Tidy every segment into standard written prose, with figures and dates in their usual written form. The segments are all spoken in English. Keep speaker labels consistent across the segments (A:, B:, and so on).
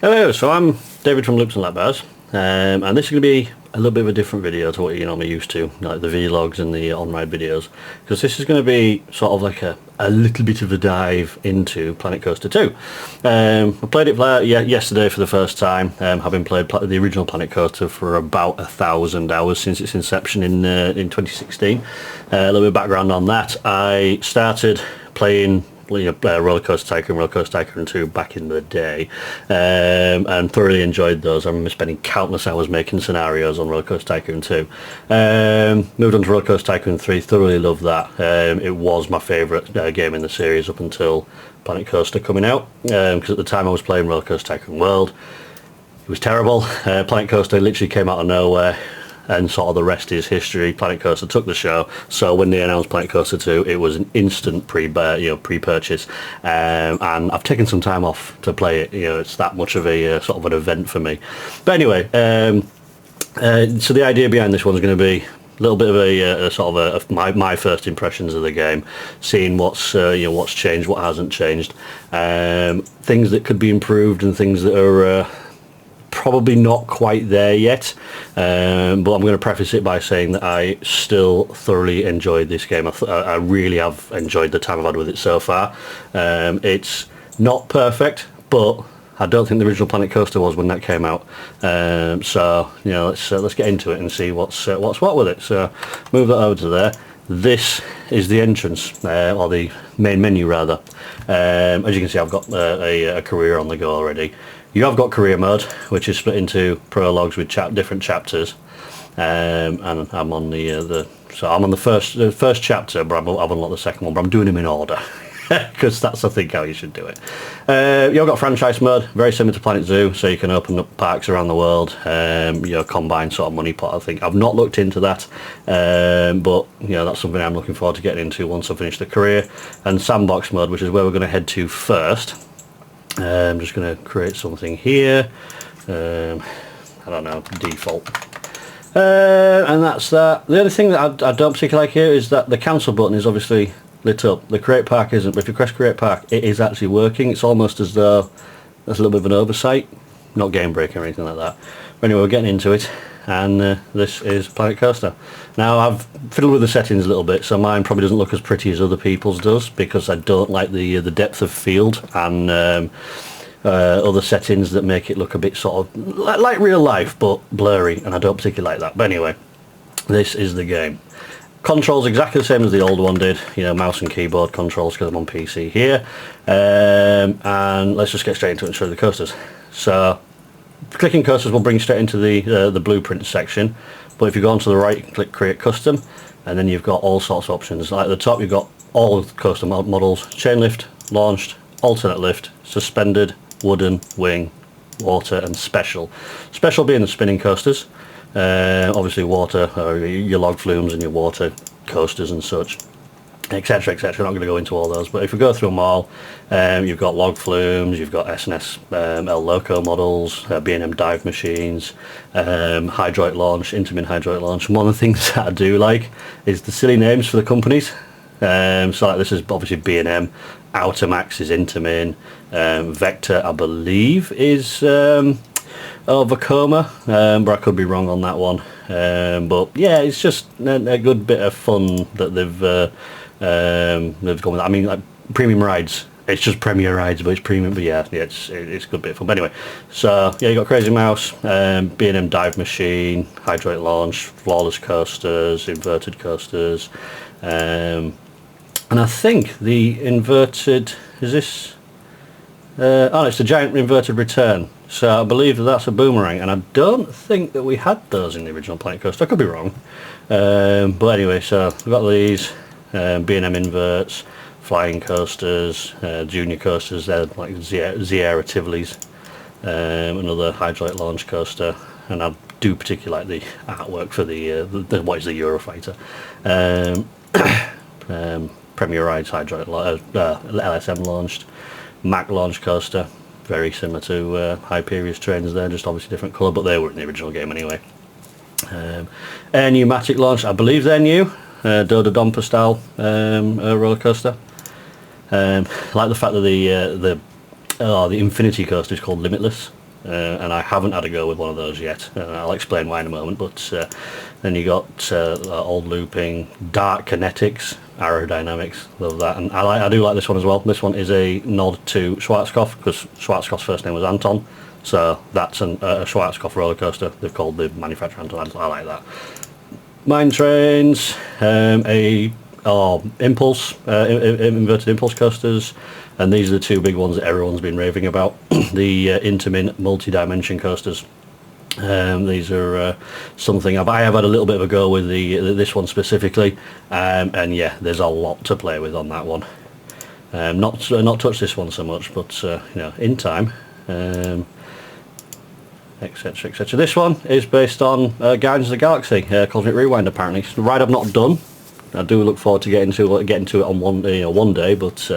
A: Hello, so I'm David from Loops and Lap Bars, and this is going to be a little bit of a different video to what you're normally used to, like the vlogs and the on-ride videos, because this is going to be sort of like a little bit of a dive into Planet Coaster 2. I played it yesterday for the first time, having played the original Planet Coaster for about 1,000 hours since its inception in 2016. A little bit of background on that: I started playing Roller Coaster Tycoon 2 back in the day, and thoroughly enjoyed those. I remember spending countless hours making scenarios on Roller Coaster Tycoon 2. Moved on to Roller Coaster Tycoon 3, thoroughly loved that. It was my favourite game in the series up until Planet Coaster coming out, because at the time I was playing Roller Coaster Tycoon World. It was terrible. Planet Coaster literally came out of nowhere, and sort of the rest is history. Planet Coaster took the show, so when they announced Planet Coaster 2, it was an instant pre-purchase, and I've taken some time off to play it. It's that much of a sort of an event for me. But anyway, so the idea behind this one is going to be a little bit of a sort of my first impressions of the game, seeing what's what's changed, what hasn't changed, things that could be improved, and things that are probably not quite there yet, but I'm going to preface it by saying that I still thoroughly enjoyed this game. I really have enjoyed the time I've had with it so far. It's not perfect, but I don't think the original Planet Coaster was when that came out. So let's get into it and see what's what with it. So move that over to there. This is the entrance, or the main menu rather. As you can see, I've got a career on the go already. You have got career mode, which is split into prologues with different chapters, and I'm on I'm on the first chapter, but I've unlocked the second one, but I'm doing them in order because that's I think how you should do it. You've got franchise mode, very similar to Planet Zoo, so you can open up parks around the world. Combined sort of money pot. I think I've not looked into that, but that's something I'm looking forward to getting into once I finish the career. And sandbox mode, which is where we're going to head to first. I'm just going to create something here. I don't know, default. And that's that. The other thing that I don't particularly like here is that the cancel button is obviously lit up. The create park isn't, but if you press create park, it is actually working. It's almost as though there's a little bit of an oversight. Not game breaking or anything like that. But anyway, we're getting into it, and this is Planet Coaster. Now, I've fiddled with the settings a little bit, so mine probably doesn't look as pretty as other people's does, because I don't like the depth of field and other settings that make it look a bit sort of like real life, but blurry, and I don't particularly like that. But anyway, this is the game. Controls exactly the same as the old one did, mouse and keyboard controls, because I'm on PC here. And let's just get straight into it and show you the coasters. So, clicking coasters will bring you straight into the blueprint section, but if you go onto the right, click create custom, and then you've got all sorts of options. Like at the top, you've got all of the coaster models: chain lift, launched, alternate lift, suspended, wooden, wing, water, and special. Special being the spinning coasters. Obviously water, or your log flumes and your water coasters and such, etc, etc. I'm not going to go into all those, but if we go through them all, you've got log flumes, you've got S&S L Loco models, B&M dive machines, hydraulic launch, Intamin hydraulic launch. And one of the things that I do like is the silly names for the companies. So like this is obviously B&M, Automax is Intamin, Vector I believe is Vekoma, but I could be wrong on that one. But yeah, it's just a good bit of fun that they've gone with. I mean, like premium rides. It's just Premier rides, but it's premium. But yeah, it's a good bit of fun. But anyway, so yeah, you got Crazy Mouse, B&M dive machine, hydraulic launch, flawless coasters, inverted coasters, and I think the inverted is this. Oh, it's the giant inverted return. So I believe that's a boomerang, and I don't think that we had those in the original Planet Coaster. I could be wrong. But anyway, so we've got these B&M inverts, flying coasters, junior coasters. They're like Ziera Tivoli's, another hydraulic launch coaster, and I do particularly like the artwork for the what is the Eurofighter. Premier Rides hydraulic LSM launched, Mack launch coaster. Very similar to Hyperia's trains there, just obviously different colour, but they were in the original game anyway. Air pneumatic launch, I believe they're new. Doda Domper style roller coaster. I like the fact that the Infinity coaster is called Limitless. and I haven't had a go with one of those yet. I'll explain why in a moment. But then you got old looping, dark kinetics, aerodynamics, love that. And I do like this one as well. This one is a nod to Schwarzkopf, because Schwarzkopf's first name was Anton, so that's a Schwarzkopf roller coaster. They've called the manufacturer Anton. I like that. Mine Trains, impulse, inverted impulse coasters, and these are the two big ones that everyone's been raving about. The Intamin multi-dimension coasters. These are something I have had a little bit of a go with this one specifically, and yeah, there's a lot to play with on that one. Not touch this one so much, but you know, in time, etc, etc. This one is based on Guardians of the Galaxy, Cosmic Rewind. Apparently, it's a ride I've not done. I do look forward to getting to it on one day, but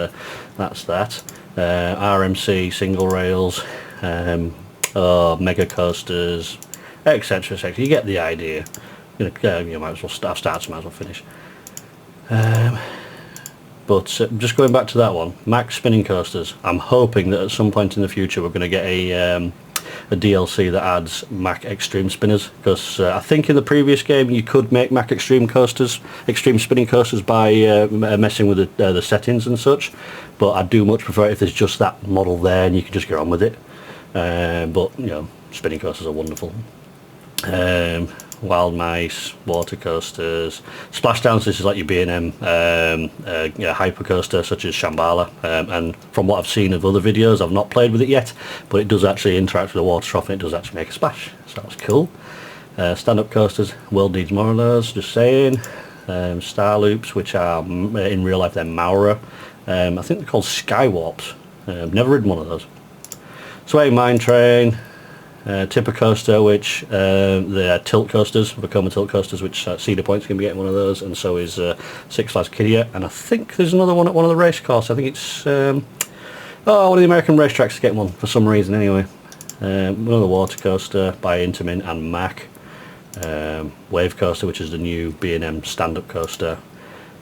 A: that's that. RMC single rails, mega coasters, etc, etc. You get the idea. You might as well start, so might as well finish. But just going back to that one, Max spinning coasters. I'm hoping that at some point in the future we're going to get a DLC that adds Mack Extreme spinners, because I think in the previous game you could make Mack Extreme spinning coasters by messing with the settings and such, but I do much prefer it if there's just that model there and you can just get on with it. But you know, spinning coasters are wonderful. Wild Mice, water coasters, splashdowns. This is like your B&M hypercoaster such as Shambhala, and from what I've seen of other videos, I've not played with it yet, but it does actually interact with the water trough and it does actually make a splash, so that's cool. Stand-up coasters, world needs more of those, just saying. Star Loops, which are in real life they're Maurer. I think they're called Skywarps. I've never ridden one of those. Swaying Mine Train, Tipper Coaster, which they're tilt coasters, Vekoma tilt coasters, which Cedar Point's going to be getting one of those, and so is Six Flags Qiddiya, and I think there's another one at one of the race courses. I think it's one of the American racetracks is getting one for some reason anyway. Another water coaster by Intamin and Mack. Wave Coaster, which is the new B&M stand-up coaster.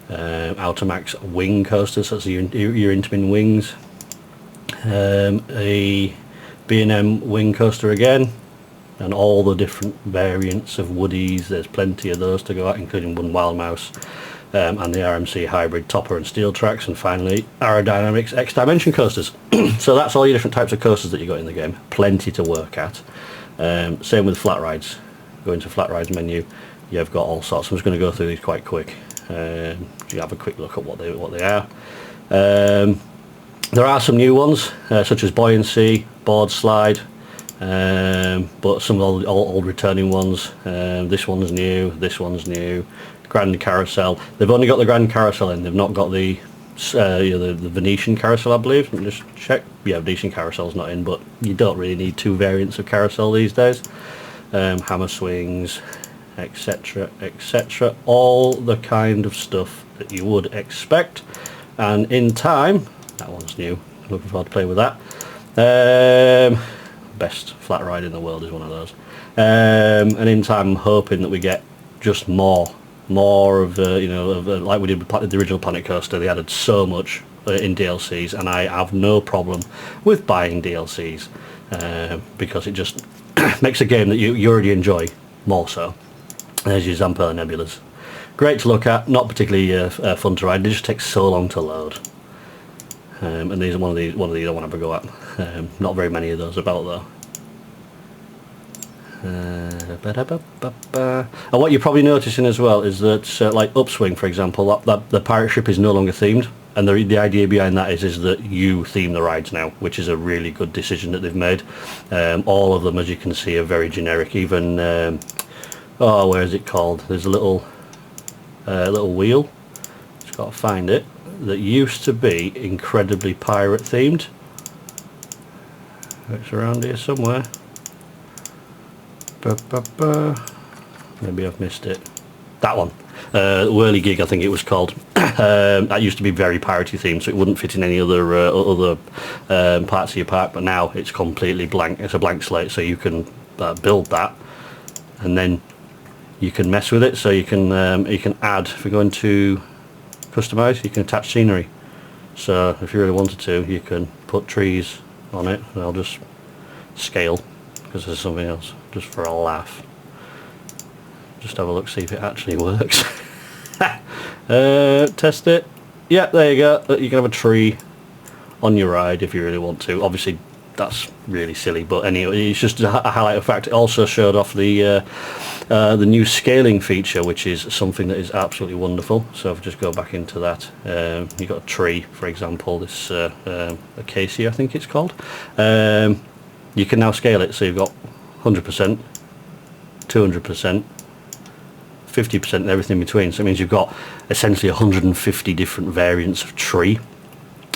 A: Automax Wing Coaster, so that's your Intamin wings. A B&M wing coaster again, and all the different variants of Woodies. There's plenty of those to go at, including one Wild Mouse, and the RMC hybrid topper and steel tracks, and finally Aerodynamics X Dimension coasters. So that's all your different types of coasters that you got in the game. Plenty to work at. Same with flat rides. Go into flat rides menu, you've got all sorts. I'm just going to go through these quite quick. You have a quick look at what they are. There are some new ones, such as Buoyancy, Board Slide, but some old returning ones. This one's new, Grand Carousel. They've only got the Grand Carousel in, they've not got the Venetian Carousel, I believe. Let me just check. Yeah, Venetian Carousel's not in, but you don't really need two variants of Carousel these days. Hammer swings, etc, etc. All the kind of stuff that you would expect, and in time, that one's new, looking forward to playing with that. Best flat ride in the world is one of those. And in time, I'm hoping that we get just more of like we did with the original Planet Coaster. They added so much in DLCs, and I have no problem with buying DLCs because it just makes a game that you already enjoy more so. There's your Zamperla Nebulas. Great to look at, not particularly fun to ride. They just take so long to load. And these are one of these I want to have a go at. Not very many of those about though. And what you're probably noticing as well is that like Upswing, for example, that the pirate ship is no longer themed, and the idea behind that is that you theme the rides now, which is a really good decision that they've made. All of them, as you can see, are very generic. Even where is it called? There's a little wheel. Just got to find it. That used to be incredibly pirate themed. It's around here somewhere. Maybe I've missed it. That one. Whirly Gig, I think it was called. That used to be very piratey themed, so it wouldn't fit in any other parts of your park, but now it's completely blank. It's a blank slate, so you can build that, and then you can mess with it. So you can add, if we go into customize, you can attach scenery. So if you really wanted to, you can put trees on it, and I'll just scale because there's something else, just for a laugh. Just have a look, see if it actually works. Test it. Yeah, there you go. You can have a tree on your ride if you really want to. Obviously that's really silly, but anyway, it's just a highlight of fact. It also showed off the new scaling feature, which is something that is absolutely wonderful. So if I just go back into that, you've got a tree, for example, this acacia I think it's called. You can now scale it, so you've got 100%, 200%, 50% and everything in between. So it means you've got essentially 150 different variants of tree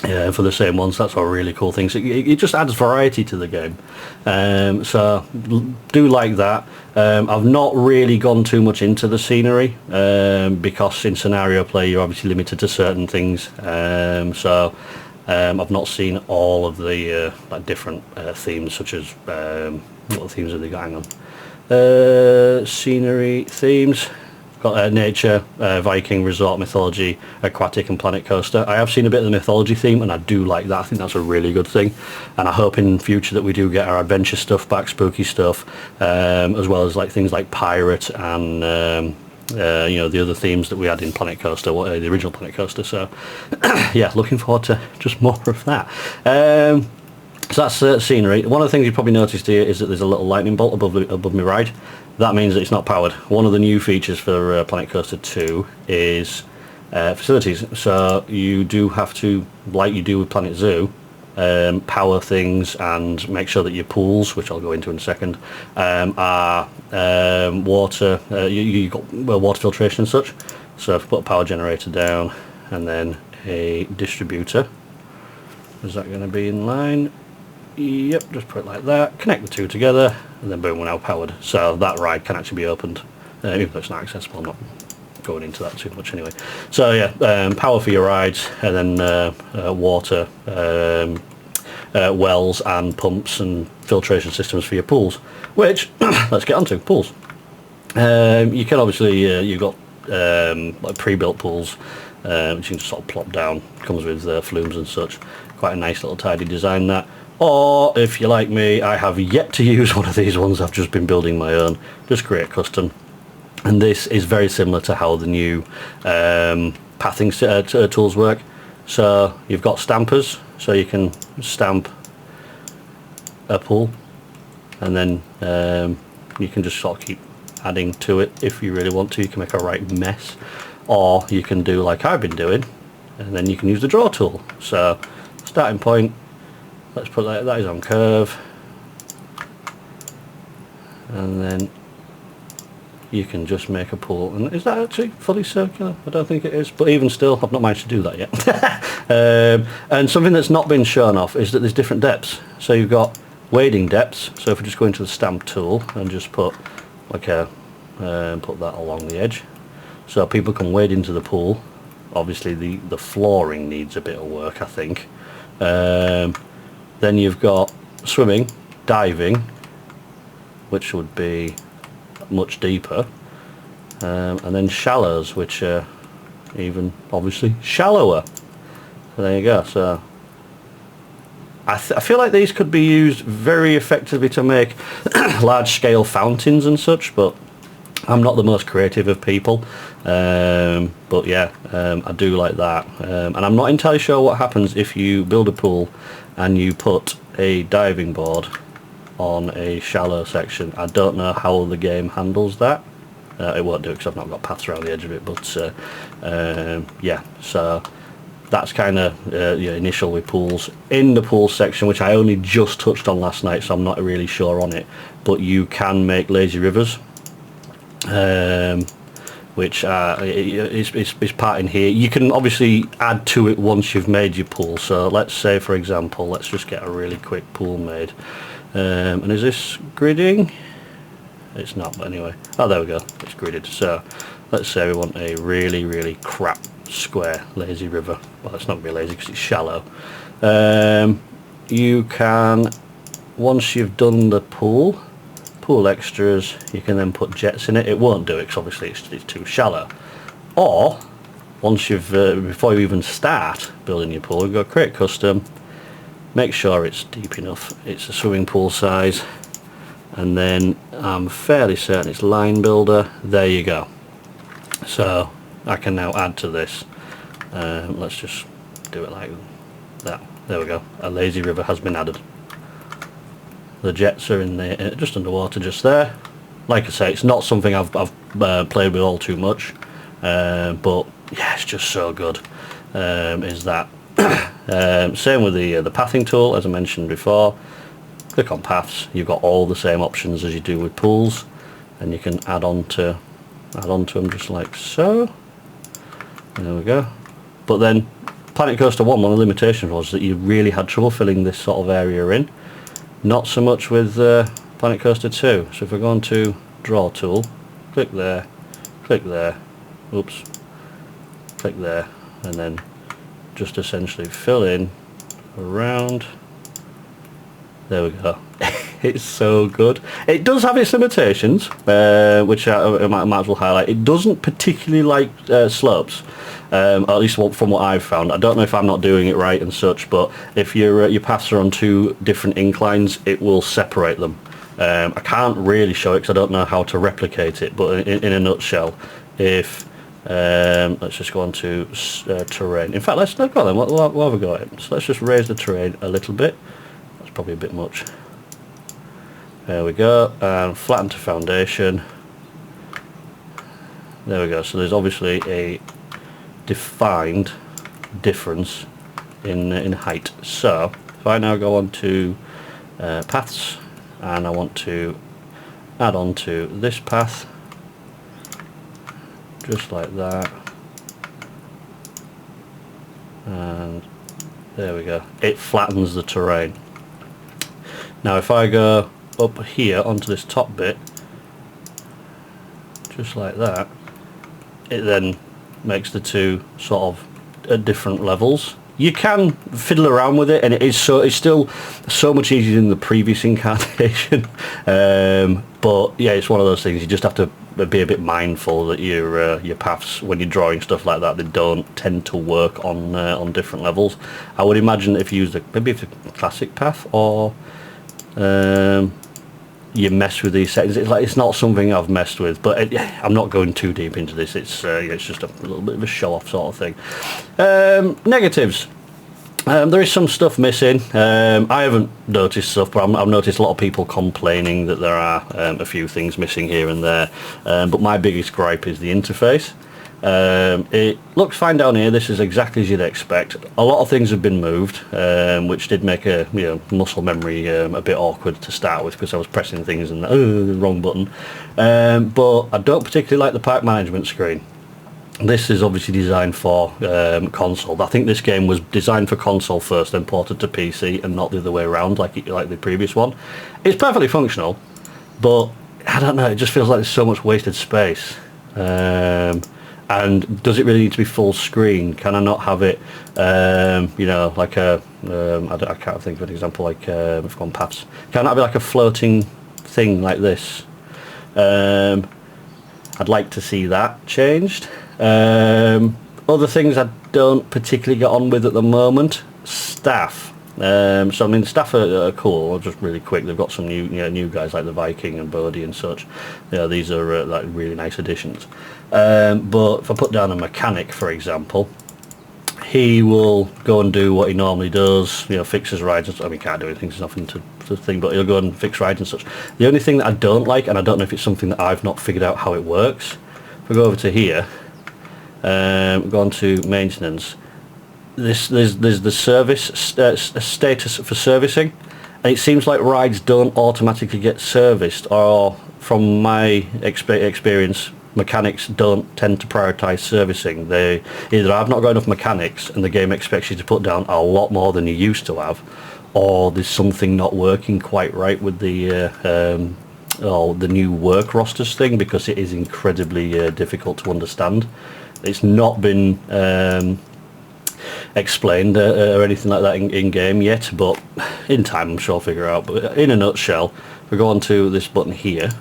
A: for the same ones. That's a really cool thing. So it just adds variety to the game. So do like that. I've not really gone too much into the scenery because in scenario play you're obviously limited to certain things. So I've not seen all of the like different themes, such as what themes have they got? Hang on. Scenery themes. Got nature, Viking, resort, mythology, aquatic and planet coaster. I have seen a bit of the mythology theme and I do like that. I think that's a really good thing, and I hope in future that we do get our adventure stuff back, spooky stuff, as well as like things like pirate and you know, the other themes that we had in Planet Coaster, the original Planet Coaster. So yeah, looking forward to just more of that. So that's scenery. One of the things you probably noticed here is that there's a little lightning bolt above my ride. That means that it's not powered. One of the new features for Planet Coaster 2 is facilities. So you do have to, like you do with Planet Zoo, power things and make sure that your pools, which I'll go into in a second, are water. You've got water filtration and such. So if I put a power generator down and then a distributor, is that going to be in line? Yep, just put it like that, connect the two together, and then boom, we're now powered. So that ride can actually be opened, even though it's not accessible. I'm not going into that too much anyway. So yeah, power for your rides, and then water, wells and pumps and filtration systems for your pools, which, let's get onto pools. You can obviously, you've got like pre-built pools, which you can just sort of plop down, comes with flumes and such. Quite a nice little tidy design that. Or if you're like me, I have yet to use one of these ones. I've just been building my own, just create custom. And this is very similar to how the new pathing tools work. So you've got stampers, so you can stamp a pool, and then you can just sort of keep adding to it if you really want to. You can make a right mess, or you can do like I've been doing, and then you can use the draw tool. So starting point, let's put that is on curve, and then you can just make a pool. And is that actually fully circular? I don't think it is, but even still, I've not managed to do that yet. And something that's not been shown off is that there's different depths. So you've got wading depths. So if we just go into the stamp tool and just put like a put that along the edge, so people can wade into the pool. Obviously the flooring needs a bit of work, I think. Then you've got swimming, diving, which would be much deeper, and then shallows, which are even obviously shallower. So there you go. So I feel like these could be used very effectively to make large scale fountains and such, but I'm not the most creative of people. But yeah, I do like that, and I'm not entirely sure what happens if you build a pool and you put a diving board on a shallow section. I don't know how the game handles that. It won't do it because I've not got paths around the edge of it, but yeah, so that's kind of initial with pools. In the pool section, which I only just touched on last night, so I'm not really sure on it, but you can make lazy rivers, which is part in here. You can obviously add to it once you've made your pool. So let's say, for example, let's just get a really quick pool made. And is this gridding? It's not, but anyway. Oh, there we go. It's gridded. So let's say we want a really, really crap square lazy river. Well, it's not going to be lazy because it's shallow. You can, once you've done the pool extras, you can then put jets in it. It won't do it because obviously it's too shallow. Or once you've before you even start building your pool, you go create custom, make sure it's deep enough, it's a swimming pool size, and then I'm fairly certain it's line builder. There you go. So I can now add to this. Let's just do it like that. There we go. A lazy river has been added. The jets are in there, just underwater, just there. Like I say, it's not something I've played with all too much, but yeah, it's just so good. Is that same with the pathing tool, as I mentioned before. Click on paths. You've got all the same options as you do with pools, and you can add on to them just like so. There we go. But then Planet Coaster 1, one of the limitations was that you really had trouble filling this sort of area in. Not so much with Planet Coaster 2. So if we go on to Draw Tool, click there, oops, click there, and then just essentially fill in around. There we go. It's so good. It does have its limitations, which I might as well highlight. It doesn't particularly like slopes, at least from what I've found. I don't know if I'm not doing it right and such, but if your paths are on two different inclines, it will separate them. I can't really show it because I don't know how to replicate it, but in a nutshell, if let's just go on to terrain. In fact, let's go then. We'll have a go at it. So let's just raise the terrain a little bit. That's probably a bit much. There we go, and flatten to foundation. There we go. So there's obviously a defined difference in height. So if I now go on to paths, and I want to add on to this path, just like that, and there we go. It flattens the terrain. Now if I go up here onto this top bit, just like that, it then makes the two sort of at different levels. You can fiddle around with it, and it's still so much easier than the previous incarnation. But yeah, it's one of those things you just have to be a bit mindful that your paths, when you're drawing stuff like that, they don't tend to work on different levels. I would imagine if you use maybe a classic path, or you mess with these settings. It's not something I've messed with, but I'm not going too deep into this. It's just a little bit of a show-off sort of thing. Negatives. There is some stuff missing. I haven't noticed stuff, but I've noticed a lot of people complaining that there are a few things missing here and there. But my biggest gripe is the interface. It looks fine down here. This is exactly as you'd expect. A lot of things have been moved, which did make muscle memory a bit awkward to start with, because I was pressing things and the wrong button. But I don't particularly like the park management screen. This is obviously designed for console. I think this game was designed for console first, then ported to PC, and not the other way around like the previous one. It's perfectly functional, but I don't know. It just feels like there's so much wasted space. And does it really need to be full screen? Can I not have it, like a, I can't think of an example, like, we've gone paths. Can I have it like a floating thing like this? I'd like to see that changed. Other things I don't particularly get on with at the moment, staff. So I mean, staff are cool. Just really quick, they've got some new guys like the Viking and Bodhi and such. These are like really nice additions. But if I put down a mechanic, for example, he will go and do what he normally does. Fix his rides and stuff. I mean, he can't do anything. There's nothing to thing, but he'll go and fix rides and such. The only thing that I don't like, and I don't know if it's something that I've not figured out how it works. If I go over to here, go on to maintenance. There's the service status for servicing, and it seems like rides don't automatically get serviced, or from my experience, mechanics don't tend to prioritise servicing. They either have not got enough mechanics and the game expects you to put down a lot more than you used to have, or there's something not working quite right with the new work rosters thing, because it is incredibly difficult to understand. It's not been explained or anything like that in game yet, but in time I'm sure I'll figure out. But in a nutshell, if we go on to this button here,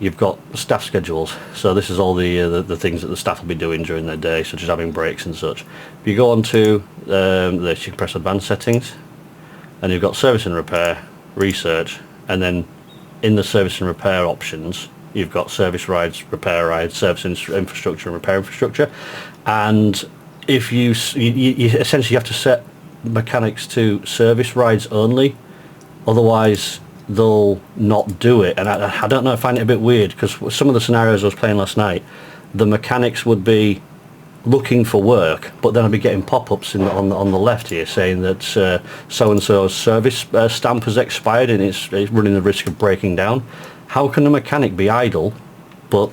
A: you've got staff schedules. So this is all the things that the staff will be doing during their day, such as having breaks and such. If you go on to this, you can press advanced settings, and you've got service and repair, research, and then in the service and repair options, you've got service rides, repair rides, service infrastructure and repair infrastructure. And if you essentially have to set mechanics to service rides only, otherwise they'll not do it. And I don't know, I find it a bit weird, because some of the scenarios I was playing last night, the mechanics would be looking for work, but then I'd be getting pop-ups on the left here saying that so-and-so's service stamp has expired and it's running the risk of breaking down. How can a mechanic be idle but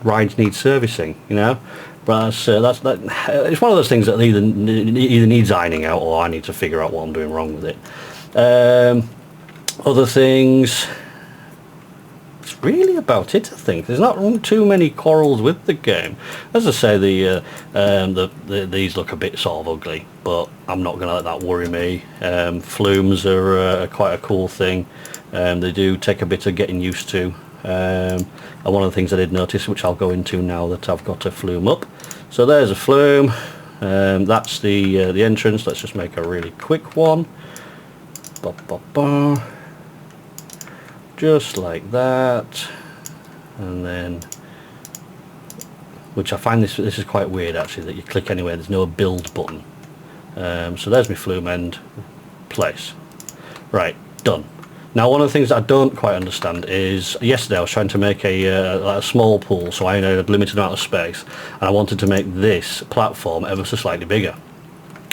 A: rides need servicing, you know? But it's one of those things that either needs ironing out, or I need to figure out what I'm doing wrong with it. Other things, it's really about it, I think. There's not too many quarrels with the game. As I say, these look a bit sort of ugly, but I'm not going to let that worry me. Flumes are quite a cool thing. They do take a bit of getting used to. And one of the things I did notice, which I'll go into now that I've got a flume up. So there's a flume. That's the entrance. Let's just make a really quick one. Just like that. And then, which I find this is quite weird actually, that you click anywhere, there's no build button. So there's my flume end, place. Right, done. Now one of the things that I don't quite understand is, yesterday I was trying to make a small pool, so I had a limited amount of space, and I wanted to make this platform ever so slightly bigger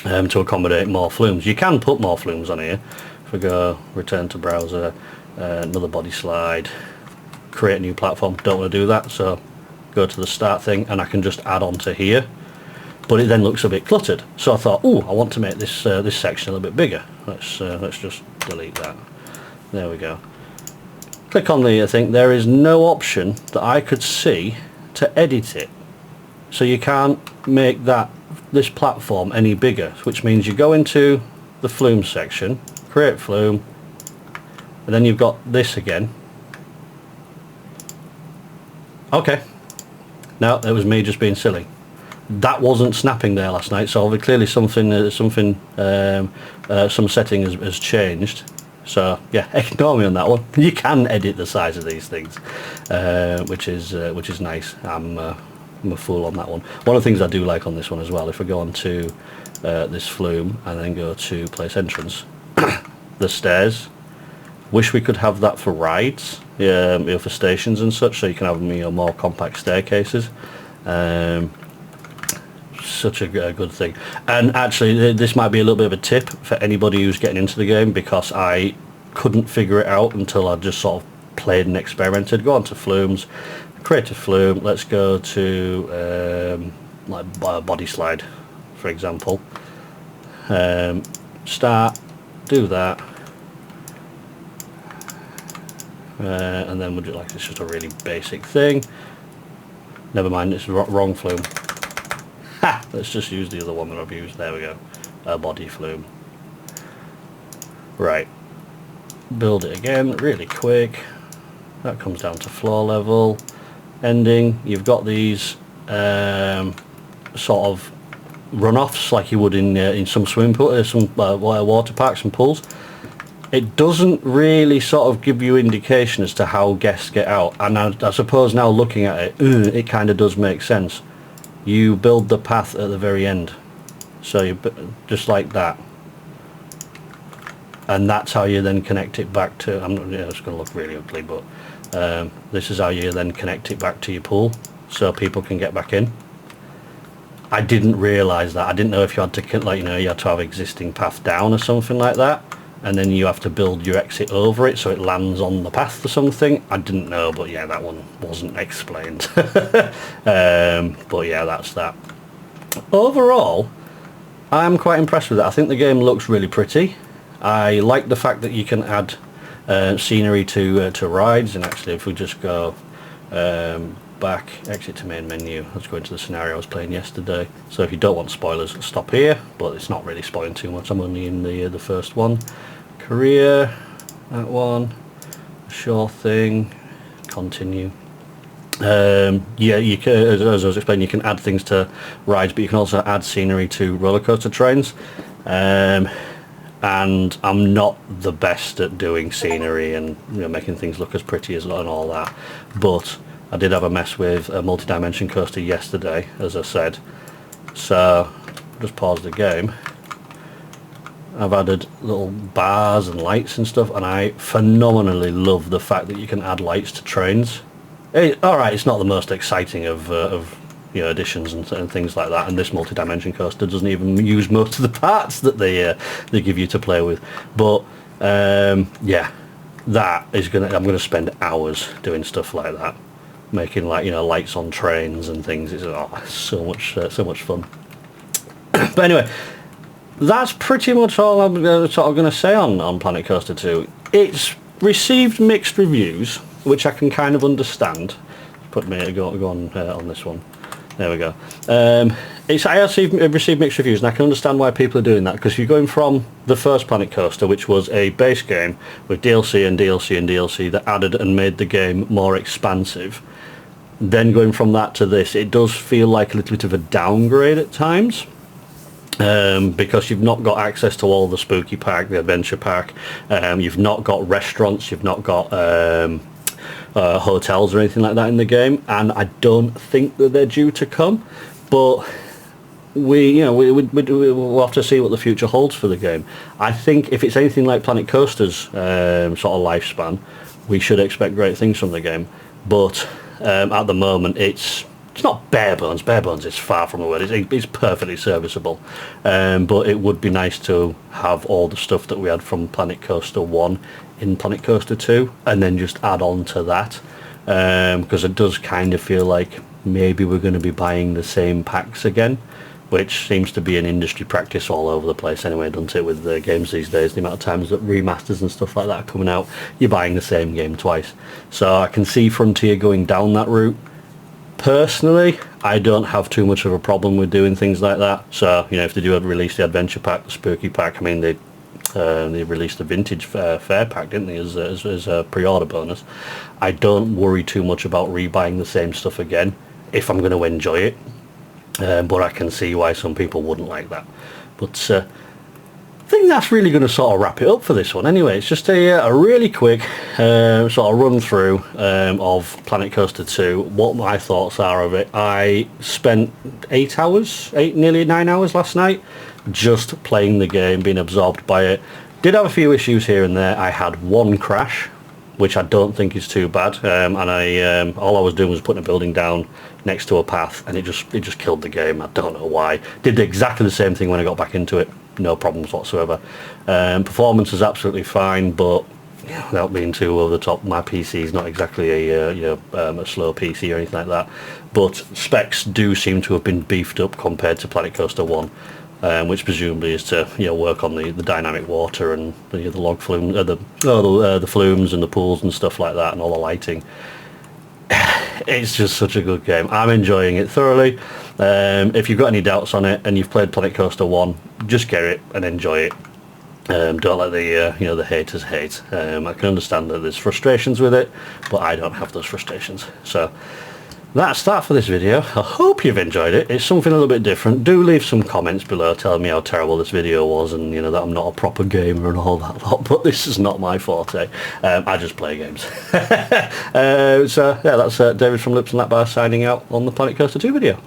A: to accommodate more flumes. You can put more flumes on here. If we go return to browser, another body slide, create a new platform, don't want to do that, so go to the start thing and I can just add on to here, but it then looks a bit cluttered. So I thought, oh, I want to make this this section a little bit bigger. Let's just delete that. There we go. Click on the thing. There is no option that I could see to edit it, so you can't make this platform any bigger, which means you go into the flume section, create flume, and then you've got this again. Okay, no, that was me just being silly. That wasn't snapping there last night, so clearly some setting has changed. So yeah, ignore me on that one. You can edit the size of these things, which is nice. I'm a fool on that one. One of the things I do like on this one as well, if I go on to this flume and then go to place entrance, the stairs. Wish we could have that for rides, for stations and such, so you can have more compact staircases. Such a good thing. And actually this might be a little bit of a tip for anybody who's getting into the game, because I couldn't figure it out until I just sort of played and experimented. Go on to flumes, create a flume. Let's go to like body slide, for example. Start, do that, and then would you like, it's just a really basic thing. Never mind, it's wrong flume. Ha! Let's just use the other one that I've used. There we go. A body flume. Right. Build it again, really quick. That comes down to floor level. Ending. You've got these sort of runoffs like you would in some swimming pool, some water parks and pools. It doesn't really sort of give you indication as to how guests get out. And I suppose now looking at it, it kind of does make sense. You build the path at the very end, so you just like that, and that's how you then connect it back to. It's going to look really ugly, but this is how you then connect it back to your pool, so people can get back in. I didn't realise that. I didn't know if you had to, you had to have existing path down or something like that, and then you have to build your exit over it so it lands on the path or something. I didn't know, but yeah, that one wasn't explained. But yeah, that's that. Overall, I'm quite impressed with it. I think the game looks really pretty. I like the fact that you can add scenery to rides, and actually if we just go back, exit to main menu, let's go into the scenario I was playing yesterday. So if you don't want spoilers, stop here, but it's not really spoiling too much. I'm only in the first one. Career, that one, sure thing, continue. Yeah, you can, as I was explaining, you can add things to rides, but you can also add scenery to roller coaster trains. and I'm not the best at doing scenery and making things look as pretty as and all that, but I did have a mess with a multi-dimension coaster yesterday, as I said. So just pause the game. I've added little bars and lights and stuff, and I phenomenally love the fact that you can add lights to trains. Alright, it's not the most exciting of additions and things like that, and this multi-dimension coaster doesn't even use most of the parts that they give you to play with. But yeah, that is I'm gonna spend hours doing stuff like that, making lights on trains and things. It's so much fun. But anyway, that's pretty much all I'm sort of going to say on Planet Coaster 2. It's received mixed reviews, which I can kind of understand. Put me go on this one. There we go. I have received mixed reviews, and I can understand why people are doing that, because you're going from the first Planet Coaster, which was a base game with DLC and DLC and DLC that added and made the game more expansive. Then going from that to this, it does feel like a little bit of a downgrade at times. Because you've not got access to all the spooky park, the adventure park, you've not got restaurants, you've not got hotels or anything like that in the game, and I don't think that they're due to come, but we'll have to see what the future holds for the game. I think if it's anything like Planet Coaster's sort of lifespan, we should expect great things from the game, but at the moment it's not bare bones. Bare bones is far from the word. It's perfectly serviceable, but it would be nice to have all the stuff that we had from Planet Coaster 1 in Planet Coaster 2, and then just add on to that, because it does kind of feel like maybe we're going to be buying the same packs again, which seems to be an industry practice all over the place anyway, doesn't it, with the games these days. The amount of times that remasters and stuff like that are coming out, you're buying the same game twice. So I can see Frontier going down that route. Personally, I don't have too much of a problem with doing things like that. So, if they do release the adventure pack, the spooky pack, I mean, they released the vintage fair pack, didn't they, as a pre-order bonus. I don't worry too much about rebuying the same stuff again if I'm going to enjoy it. But I can see why some people wouldn't like that. But I think that's really going to sort of wrap it up for this one. Anyway, it's just a really quick sort of run through of Planet Coaster 2, what my thoughts are of it. I spent nearly 9 hours last night just playing the game, being absorbed by it. Did have a few issues here and there. I had one crash, which I don't think is too bad, and all I was doing was putting a building down next to a path, and it just killed the game. I don't know why. Did exactly the same thing when I got back into it. No problems whatsoever. Performance is absolutely fine, but without being too over the top, my PC is not exactly a slow PC or anything like that. But specs do seem to have been beefed up compared to Planet Coaster 1. Which presumably is to work on the dynamic water and the log flume, the flumes and the pools and stuff like that, and all the lighting. It's just such a good game. I'm enjoying it thoroughly. If you've got any doubts on it and you've played Planet Coaster 1, just get it and enjoy it. Don't let the haters hate. I can understand that there's frustrations with it, but I don't have those frustrations. So that's that for this video. I hope you've enjoyed it. It's something a little bit different. Do leave some comments below telling me how terrible this video was, and that I'm not a proper gamer and all that lot, but this is not my forte. I just play games. So yeah, that's David from Lips and Lap Bar signing out on the Planet Coaster 2 video.